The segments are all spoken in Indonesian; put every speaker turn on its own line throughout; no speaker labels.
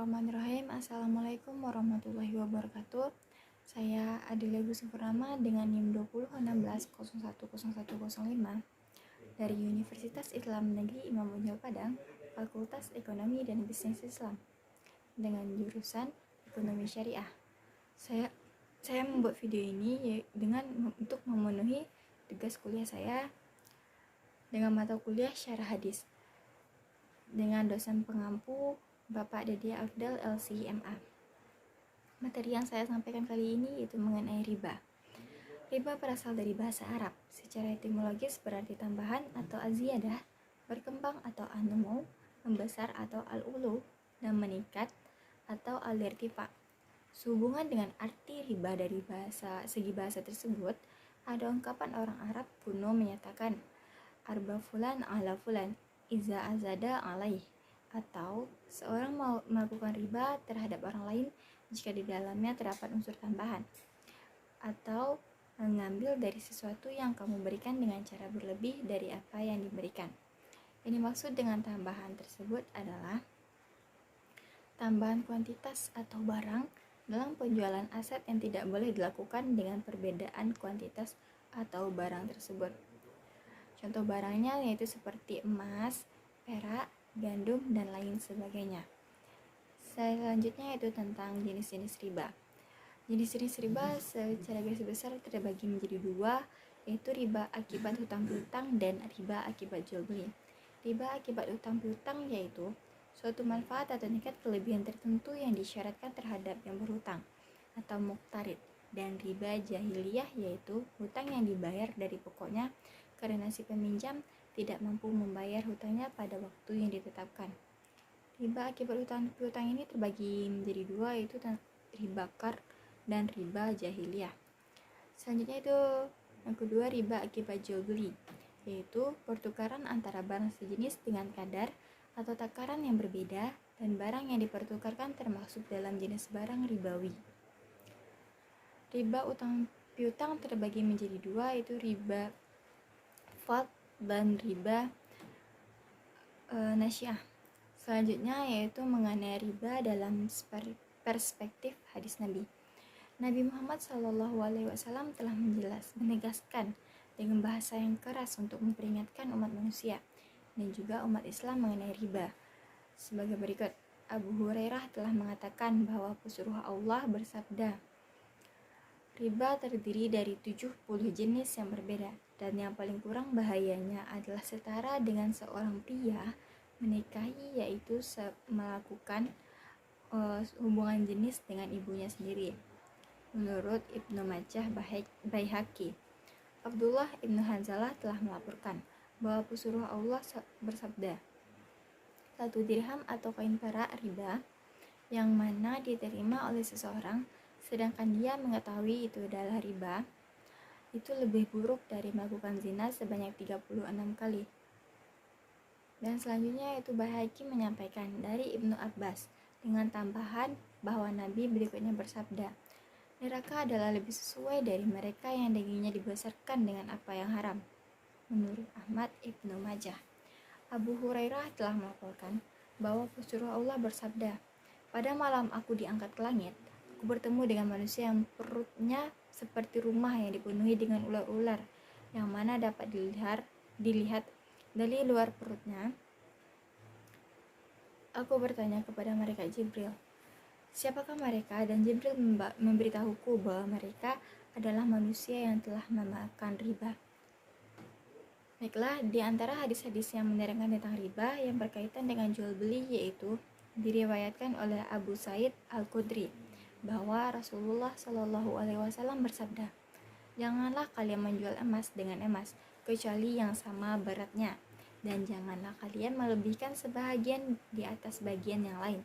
Bismillahirrahmanirrahim. Assalamualaikum warahmatullahi wabarakatuh. Saya Adilia Gusupurnama dengan NIM 2016010105 dari Universitas Islam Negeri Imam Bonjol Padang, Fakultas Ekonomi dan Bisnis Islam dengan jurusan Ekonomi Syariah. Saya membuat video ini untuk memenuhi tugas kuliah saya dengan mata kuliah Syarah Hadis dengan dosen pengampu Bapak Dede Afdal LC.MA. Materi yang saya sampaikan kali ini yaitu mengenai riba. Riba berasal dari bahasa Arab. Secara etimologis berarti tambahan atau aziyadah, berkembang atau an-numu, membesar atau al-ulu, dan meningkat atau al-irtifa. Sehubungan dengan arti riba dari segi bahasa tersebut, ada ungkapan orang Arab kuno menyatakan arba fulan ala fulan, iza azada alaih, atau seorang melakukan riba terhadap orang lain jika di dalamnya terdapat unsur tambahan, atau mengambil dari sesuatu yang kamu berikan dengan cara berlebih dari apa yang diberikan. Yang dimaksud dengan tambahan tersebut adalah tambahan kuantitas atau barang dalam penjualan aset yang tidak boleh dilakukan dengan perbedaan kuantitas atau barang tersebut. Contoh barangnya yaitu seperti emas, perak, gandum, dan lain sebagainya. Selanjutnya yaitu tentang jenis-jenis riba. Jenis-jenis riba secara garis besar terbagi menjadi dua, yaitu riba akibat hutang piutang dan riba akibat jual beli. Riba akibat hutang piutang yaitu suatu manfaat atau tingkat kelebihan tertentu yang disyaratkan terhadap yang berhutang atau muqtarid, dan riba jahiliyah yaitu hutang yang dibayar dari pokoknya karena si peminjam tidak mampu membayar hutangnya pada waktu yang ditetapkan. Riba akibat hutang piutang ini terbagi menjadi dua, yaitu riba qard dan riba jahiliyah. Selanjutnya itu yang kedua, riba akibat jual beli, yaitu pertukaran antara barang sejenis dengan kadar atau takaran yang berbeda dan barang yang dipertukarkan termasuk dalam jenis barang ribawi. Riba utang piutang terbagi menjadi dua, yaitu riba fard dan riba nasyah. Selanjutnya yaitu mengenai riba dalam perspektif hadis Nabi. Nabi Muhammad SAW telah menegaskan dengan bahasa yang keras untuk memperingatkan umat manusia dan juga umat Islam mengenai riba. Sebagai berikut, Abu Hurairah telah mengatakan bahwa pesuruh Allah bersabda, riba terdiri dari 70 jenis yang berbeda, dan yang paling kurang bahayanya adalah setara dengan seorang pria menikahi, yaitu melakukan hubungan jenis dengan ibunya sendiri. Menurut Ibnu Majah Baihaqi, Abdullah Ibnu Hanzalah telah melaporkan bahwa pesuruh Allah bersabda, 1 dirham atau koin perak riba yang mana diterima oleh seseorang sedangkan dia mengetahui itu adalah riba, itu lebih buruk dari melakukan zina sebanyak 36 kali. Dan selanjutnya yaitu Baihaqi menyampaikan dari Ibnu Abbas dengan tambahan bahwa Nabi berikutnya bersabda, neraka adalah lebih sesuai dari mereka yang dagingnya dibesarkan dengan apa yang haram. Menurut Ahmad Ibnu Majah, Abu Hurairah telah melaporkan bahwa pesuruh Allah bersabda, pada malam aku diangkat ke langit, aku bertemu dengan manusia yang perutnya seperti rumah yang dipenuhi dengan ular-ular, yang mana dapat dilihat dari luar perutnya. Aku bertanya kepada mereka Jibril, siapakah mereka? Dan Jibril memberitahuku bahwa mereka adalah manusia yang telah memakan riba. Baiklah, di antara hadis-hadis yang menerangkan tentang riba yang berkaitan dengan jual beli yaitu diriwayatkan oleh Abu Sa'id Al-Khudri bahwa Rasulullah SAW bersabda, janganlah kalian menjual emas dengan emas kecuali yang sama beratnya, dan janganlah kalian melebihkan sebahagian di atas bagian yang lain.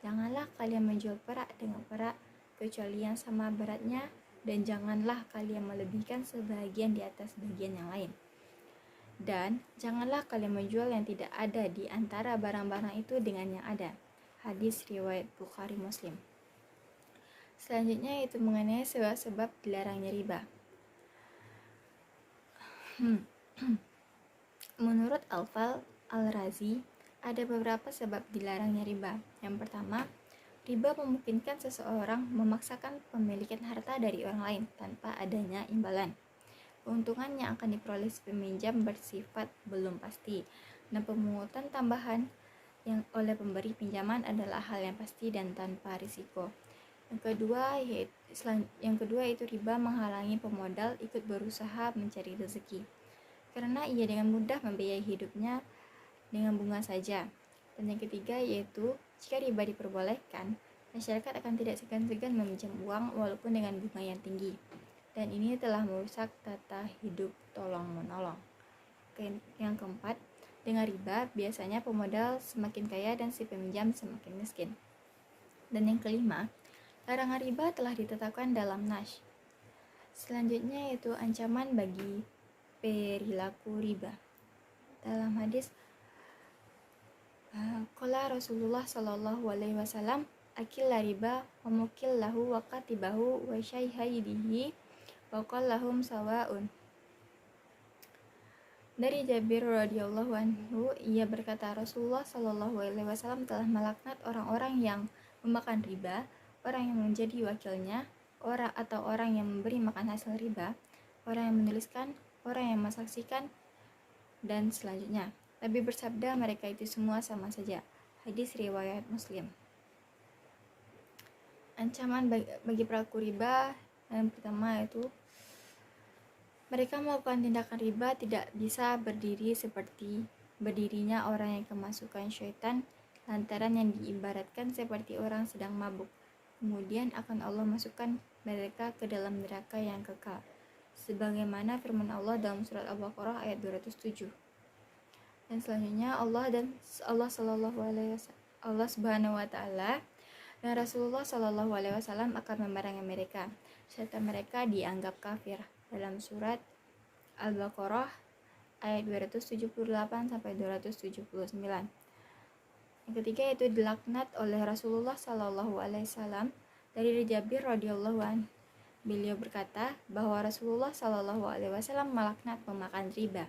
Janganlah kalian menjual perak dengan perak kecuali yang sama beratnya, dan janganlah kalian melebihkan sebahagian di atas bagian yang lain. Dan janganlah kalian menjual yang tidak ada di antara barang-barang itu dengan yang ada. Hadis riwayat Bukhari Muslim. Selanjutnya itu mengenai sebab-sebab dilarangnya riba. Menurut Al-Razi, ada beberapa sebab dilarangnya riba. Yang pertama, Riba memungkinkan seseorang memaksakan pemilikan harta dari orang lain tanpa adanya imbalan. Keuntungan yang akan diperoleh si peminjam bersifat belum pasti, dan pemungutan tambahan yang oleh pemberi pinjaman adalah hal yang pasti dan tanpa risiko. Yang kedua yaitu riba menghalangi pemodal ikut berusaha mencari rezeki, karena ia dengan mudah membiayai hidupnya dengan bunga saja. Dan yang ketiga yaitu jika riba diperbolehkan, masyarakat akan tidak segan-segan meminjam uang walaupun dengan bunga yang tinggi. Dan ini telah merusak tata hidup tolong-menolong. Yang keempat, dengan riba biasanya pemodal semakin kaya dan si peminjam semakin miskin. Dan yang kelima, larangan riba telah ditetapkan dalam Nas. Selanjutnya yaitu ancaman bagi perilaku riba. Dalam hadis qala Rasulullah sallallahu alaihi wasallam, akil la riba wa mukil lahu wa katibahu wa syaihidihi wa qallahum sawaun. Dari Jabir radhiyallahu anhu, ia berkata, Rasulullah sallallahu alaihi wasallam telah melaknat orang-orang yang memakan riba, orang yang menjadi wakilnya, orang yang memberi makan hasil riba, orang yang menuliskan, orang yang mensaksikan, dan selanjutnya. Nabi bersabda, mereka itu semua sama saja. Hadis riwayat Muslim. Ancaman bagi pelaku riba yang pertama yaitu mereka melakukan tindakan riba tidak bisa berdiri seperti berdirinya orang yang kemasukan syaitan, lantaran yang diibaratkan seperti orang sedang mabuk. Kemudian akan Allah masukkan mereka ke dalam neraka yang kekal, sebagaimana firman Allah dalam surat Al-Baqarah ayat 207. Dan selanjutnya Allah Subhanahu wa taala dan Rasulullah Shallallahu alaihi wasallam akan memerangi mereka serta mereka dianggap kafir dalam surat Al-Baqarah ayat 278 sampai 279. Yang ketiga yaitu dilaknat oleh Rasulullah Shallallahu alaihi wasallam. Dari Jabir radhiyallahu anhu, beliau berkata bahwa Rasulullah Shallallahu alaihi wasallam melaknat pemakan riba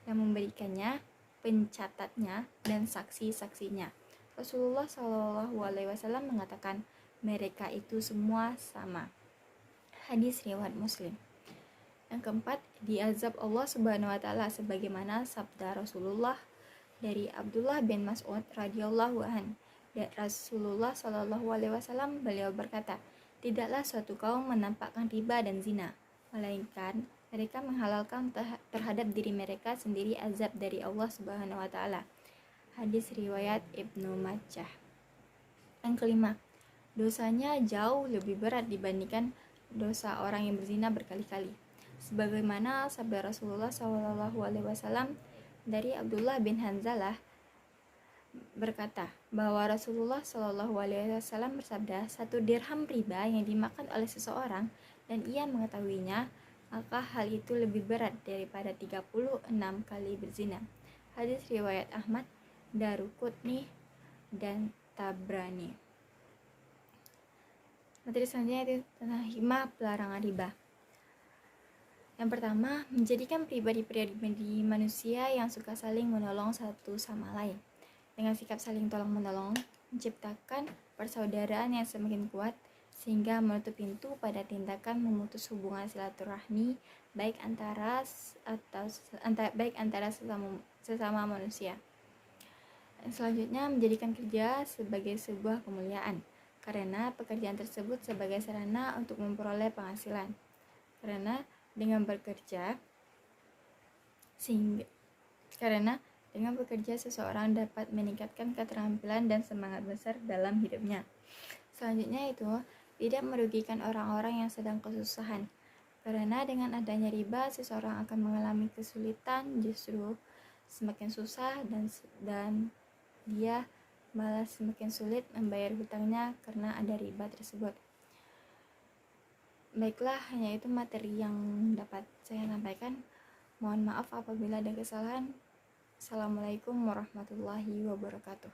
yang memberikannya, pencatatnya, dan saksi-saksinya. Rasulullah Shallallahu alaihi wasallam mengatakan, mereka itu semua sama. Hadis riwayat Muslim. Yang keempat, diazab Allah Subhanahu wa taala sebagaimana sabda Rasulullah dari Abdullah bin Mas'ud radhiyallahu anhu. Rasulullah Shallallahu alaihi wasallam beliau berkata, tidaklah suatu kaum menampakkan riba dan zina, melainkan mereka menghalalkan terhadap diri mereka sendiri azab dari Allah Subhanahu wa taala. Hadis riwayat Ibnu Majah. Yang kelima, dosanya jauh lebih berat dibandingkan dosa orang yang berzina berkali-kali. Sebagaimana sabda Rasulullah SAW dari Abdullah bin Hanzalah berkata bahwa Rasulullah SAW bersabda, 1 dirham riba yang dimakan oleh seseorang dan ia mengetahuinya, maka hal itu lebih berat daripada 36 kali berzina. Hadis riwayat Ahmad, Daruqutni, dan Tabrani. Materi selanjutnya itu tentang hikmah pelarangan riba. Yang pertama, menjadikan pribadi-pribadi manusia yang suka saling menolong satu sama lain. Dengan sikap saling tolong-menolong, menciptakan persaudaraan yang semakin kuat, sehingga menutup pintu pada tindakan memutus hubungan silaturahmi baik antara sesama manusia. Selanjutnya, menjadikan kerja sebagai sebuah kemuliaan, karena pekerjaan tersebut sebagai sarana untuk memperoleh penghasilan. Karena dengan bekerja seseorang dapat meningkatkan keterampilan dan semangat besar dalam hidupnya. Selanjutnya itu tidak merugikan orang-orang yang sedang kesusahan, karena dengan adanya riba seseorang akan mengalami kesulitan, justru semakin susah dan dia malah semakin sulit membayar hutangnya karena ada riba tersebut. Baiklah, hanya itu materi yang dapat saya sampaikan. Mohon maaf apabila ada kesalahan. Assalamualaikum warahmatullahi wabarakatuh.